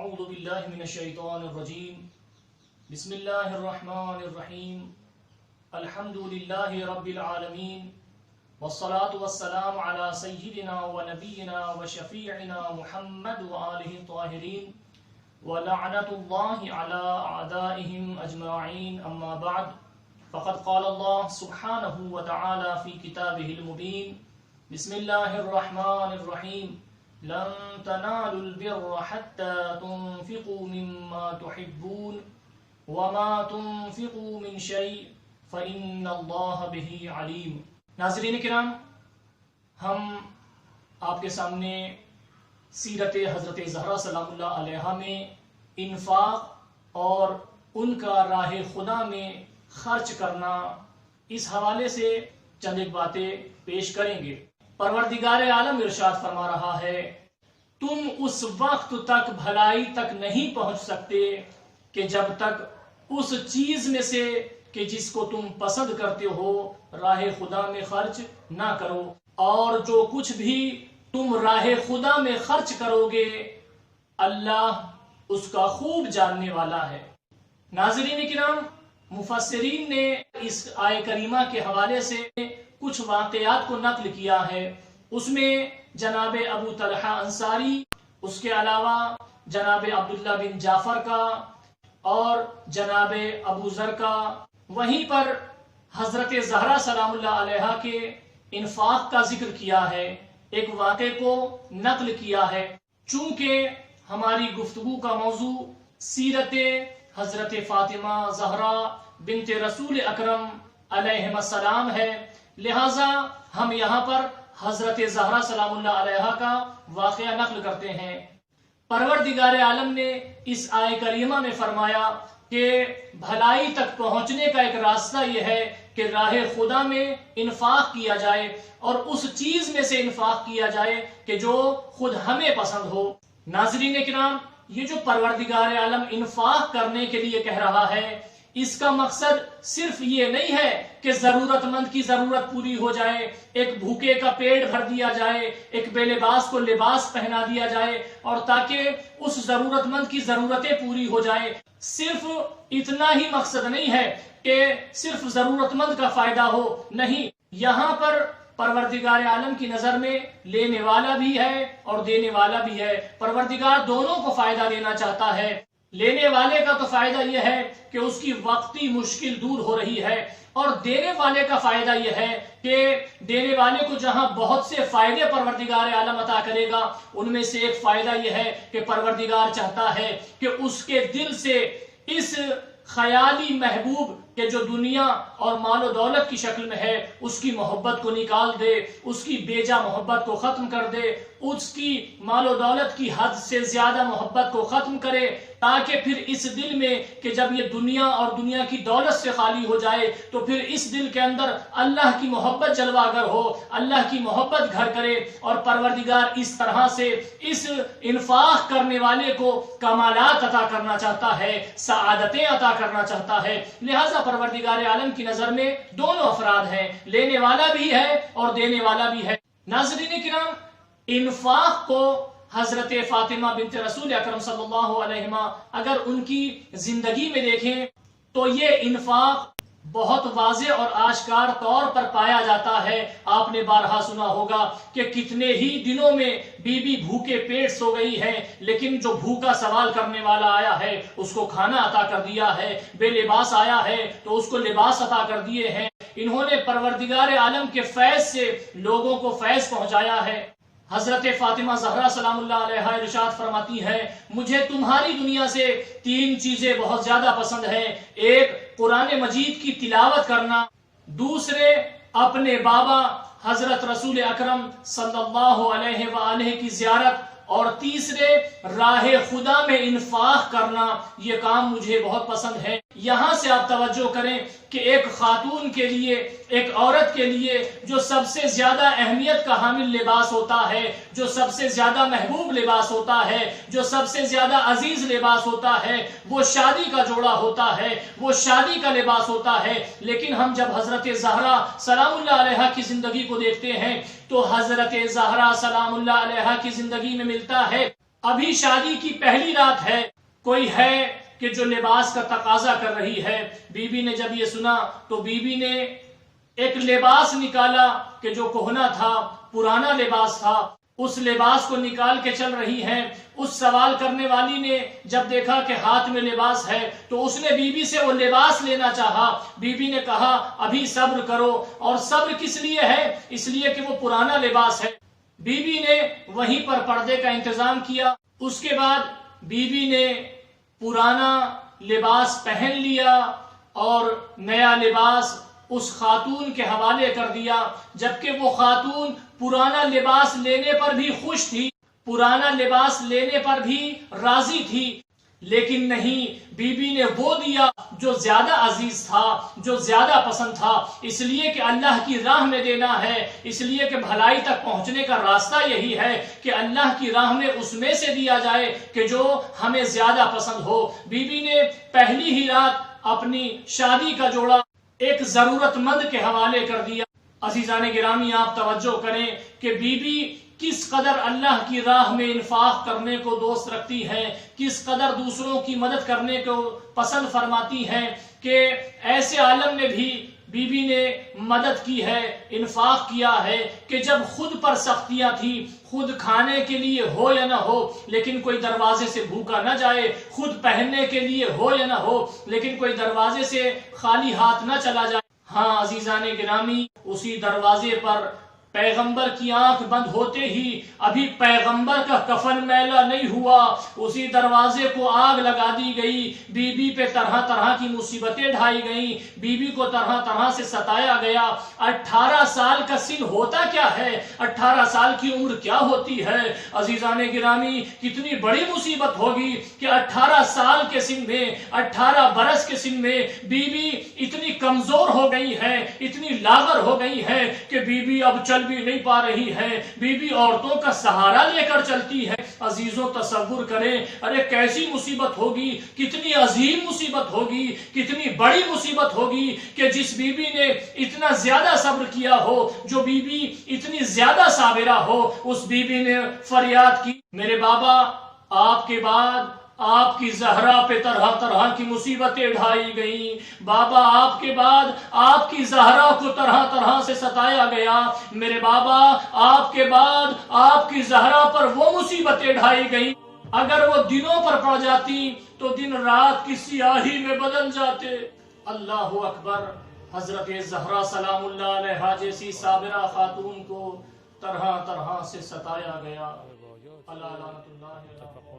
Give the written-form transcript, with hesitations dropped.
اعوذ باللہ من الشیطان الرجیم بسم اللہ الرحمن الرحیم الحمد للہ رب العالمین والصلاة والسلام علی سیدنا و نبینا و شفیعنا محمد و آلہ الطاہرین ولعنت اللہ علی اعدائہم اجمعین اما بعد فقد قال اللہ سبحانہ وتعالی فی کتابہ المبین بسم اللہ الرحمن الرحیم لن تنالوا البر حتى تنفقوا مما تحبون وما تنفقوا من شيء فإن الله به عليم۔ ناظرین کرام، ہم آپ کے سامنے سیرت حضرت زہرا سلام اللہ علیہا میں انفاق اور ان کا راہ خدا میں خرچ کرنا، اس حوالے سے چند ایک باتیں پیش کریں گے۔ پروردگار عالم ارشاد فرما رہا ہے، تم اس وقت تک بھلائی تک نہیں پہنچ سکتے کہ جب تک اس چیز میں سے کہ جس کو تم پسند کرتے ہو راہ خدا میں خرچ نہ کرو، اور جو کچھ بھی تم راہ خدا میں خرچ کرو گے اللہ اس کا خوب جاننے والا ہے۔ ناظرین کرام، مفسرین نے اس آیہ کریمہ کے حوالے سے کچھ واقعات کو نقل کیا ہے۔ اس میں جناب ابو طلحہ انصاری، اس کے علاوہ جناب عبداللہ بن جعفر کا اور جناب ابو ذر کا، وہیں پر حضرت زہرا سلام اللہ علیہا کے انفاق کا ذکر کیا ہے، ایک واقعے کو نقل کیا ہے۔ چونکہ ہماری گفتگو کا موضوع سیرت حضرت فاطمہ زہرا بنت رسول اکرم علیہ السلام ہے، لہٰذا ہم یہاں پر حضرت زہرا سلام اللہ علیہا کا واقعہ نقل کرتے ہیں۔ پروردگار عالم نے اس آیہ کریمہ میں فرمایا کہ بھلائی تک پہنچنے کا ایک راستہ یہ ہے کہ راہ خدا میں انفاق کیا جائے، اور اس چیز میں سے انفاق کیا جائے کہ جو خود ہمیں پسند ہو۔ ناظرین کرام، یہ جو پروردگار عالم انفاق کرنے کے لیے کہہ رہا ہے، اس کا مقصد صرف یہ نہیں ہے کہ ضرورت مند کی ضرورت پوری ہو جائے، ایک بھوکے کا پیٹ بھر دیا جائے، ایک بے لباس کو لباس پہنا دیا جائے، اور تاکہ اس ضرورت مند کی ضرورتیں پوری ہو جائے۔ صرف اتنا ہی مقصد نہیں ہے کہ صرف ضرورت مند کا فائدہ ہو، نہیں، یہاں پر پروردگار عالم کی نظر میں لینے والا بھی ہے اور دینے والا بھی ہے۔ پروردگار دونوں کو فائدہ دینا چاہتا ہے۔ لینے والے کا تو فائدہ یہ ہے کہ اس کی وقتی مشکل دور ہو رہی ہے، اور دینے والے کا فائدہ یہ ہے کہ دینے والے کو جہاں بہت سے فائدے پروردگار عالم عطا کرے گا، ان میں سے ایک فائدہ یہ ہے کہ پروردگار چاہتا ہے کہ اس کے دل سے اس خیالی محبوب کہ جو دنیا اور مال و دولت کی شکل میں ہے، اس کی محبت کو نکال دے، اس کی بیجا محبت کو ختم کر دے، اس کی مال و دولت کی حد سے زیادہ محبت کو ختم کرے، تاکہ پھر اس دل میں کہ جب یہ دنیا اور دنیا کی دولت سے خالی ہو جائے تو پھر اس دل کے اندر اللہ کی محبت جلوہ گر ہو، اللہ کی محبت گھر کرے۔ اور پروردگار اس طرح سے اس انفاق کرنے والے کو کمالات عطا کرنا چاہتا ہے، سعادتیں عطا کرنا چاہتا ہے۔ لہذا پروردگار عالم کی نظر میں دونوں افراد ہیں، لینے والا بھی ہے اور دینے والا بھی ہے۔ ناظرین کرام، انفاق کو حضرت فاطمہ بنت رسول اکرم صلی اللہ علیہ وسلم اگر ان کی زندگی میں دیکھیں تو یہ انفاق بہت واضح اور آشکار طور پر پایا جاتا ہے۔ آپ نے بارہا سنا ہوگا کہ کتنے ہی دنوں میں بی بی بھوکے پیٹ سو گئی ہے، لیکن جو بھوکا سوال کرنے والا آیا ہے اس کو کھانا عطا کر دیا ہے، بے لباس آیا ہے تو اس کو لباس عطا کر دیے ہیں۔ انہوں نے پروردگار عالم کے فیض سے لوگوں کو فیض پہنچایا ہے۔ حضرت فاطمہ زہرا سلام اللہ علیہا ارشاد فرماتی ہے، مجھے تمہاری دنیا سے 3 چیزیں بہت زیادہ پسند ہیں۔ ایک، قرآن مجید کی تلاوت کرنا، دوسرے اپنے بابا حضرت رسول اکرم صلی اللہ علیہ وآلہ کی زیارت، اور تیسرے راہ خدا میں انفاق کرنا۔ یہ کام مجھے بہت پسند ہے۔ یہاں سے آپ توجہ کریں کہ ایک خاتون کے لیے، ایک عورت کے لیے جو سب سے زیادہ اہمیت کا حامل لباس ہوتا ہے، جو سب سے زیادہ محبوب لباس ہوتا ہے، جو سب سے زیادہ عزیز لباس ہوتا ہے، وہ شادی کا جوڑا ہوتا ہے، وہ شادی کا لباس ہوتا ہے۔ لیکن ہم جب حضرت زہرا سلام اللہ علیہا کی زندگی کو دیکھتے ہیں تو حضرت زہرا سلام اللہ علیہا کی زندگی میں ملتا ہے ابھی شادی کی پہلی رات ہے، کوئی ہے کہ جو لباس کا تقاضا کر رہی ہے۔ بی بی نے جب یہ سنا تو بی بی نے ایک لباس نکالا کہ جو کہنا تھا، پرانا لباس تھا، اس لباس کو نکال کے چل رہی ہیں۔ اس سوال کرنے والی نے جب دیکھا کہ ہاتھ میں لباس ہے تو اس نے بی بی سے وہ لباس لینا چاہا۔ بی بی نے کہا ابھی صبر کرو، اور صبر کس لیے ہے؟ اس لیے کہ وہ پرانا لباس ہے۔ بی بی نے وہیں پر پردے کا انتظام کیا۔ اس کے بعد بی بی نے پرانا لباس پہن لیا اور نیا لباس اس خاتون کے حوالے کر دیا، جبکہ وہ خاتون پرانا لباس لینے پر بھی خوش تھی، پرانا لباس لینے پر بھی راضی تھی، لیکن نہیں، بی بی نے وہ دیا جو زیادہ عزیز تھا، جو زیادہ پسند تھا، اس لیے کہ اللہ کی راہ میں دینا ہے، اس لیے کہ بھلائی تک پہنچنے کا راستہ یہی ہے کہ اللہ کی راہ میں اس میں سے دیا جائے کہ جو ہمیں زیادہ پسند ہو۔ بی بی نے پہلی ہی رات اپنی شادی کا جوڑا ایک ضرورت مند کے حوالے کر دیا۔ عزیزان گرامی، آپ توجہ کریں کہ بی بی کس قدر اللہ کی راہ میں انفاق کرنے کو دوست رکھتی ہے، کس قدر دوسروں کی مدد کرنے کو پسند فرماتی ہیں، کہ ایسے عالم میں بھی بی بی نے مدد کی ہے، انفاق کیا ہے کہ جب خود پر سختیاں تھی، خود کھانے کے لیے ہو یا نہ ہو لیکن کوئی دروازے سے بھوکا نہ جائے، خود پہننے کے لیے ہو یا نہ ہو لیکن کوئی دروازے سے خالی ہاتھ نہ چلا جائے۔ ہاں عزیزان گرامی، اسی دروازے پر پیغمبر کی آنکھ بند ہوتے ہی ابھی پیغمبر کا کفن میلا نہیں ہوا، اسی دروازے کو آگ لگا دی گئی، بی بی پہ طرح طرح کی مصیبتیں ڈھائی گئیں، بی بی کو طرح طرح سے ستایا گیا۔ 18 سال کا سن ہوتا کیا ہے؟ 18 سال کی عمر کیا ہوتی ہے؟ عزیزان گرامی، کتنی بڑی مصیبت ہوگی کہ 18 سال کے سن میں، 18 برس کے سن میں بی بی اتنی کمزور ہو گئی ہے، اتنی لاغر ہو گئی ہے کہ بی بی اب چل بھی نہیں پا رہی ہے، بی بی عورتوں کا سہارا لے کر چلتی ہے۔ عزیزوں تصور کریں، ارے کیسی مصیبت ہوگی، کتنی عظیم مصیبت ہوگی، کتنی بڑی مصیبت ہوگی کہ جس بی بی نے اتنا زیادہ صبر کیا ہو، جو بی بی اتنی زیادہ صابرہ ہو، اس بی بی نے فریاد کی، میرے بابا آپ کے بعد آپ کی زہرا پہ طرح طرح کی مصیبتیں ڈھائی گئیں، بابا آپ کے بعد آپ کی زہرا کو طرح طرح سے ستایا گیا، میرے بابا آپ کے بعد آپ کی زہرا پر وہ مصیبتیں ڈھائی گئیں، اگر وہ دنوں پر پڑ جاتی تو دن رات کی سیاہی میں بدل جاتے۔ اللہ اکبر۔ حضرت زہرا سلام اللہ علیہا جیسی صابرہ خاتون کو طرح طرح سے ستایا گیا۔ اللہ لعنت اللہ۔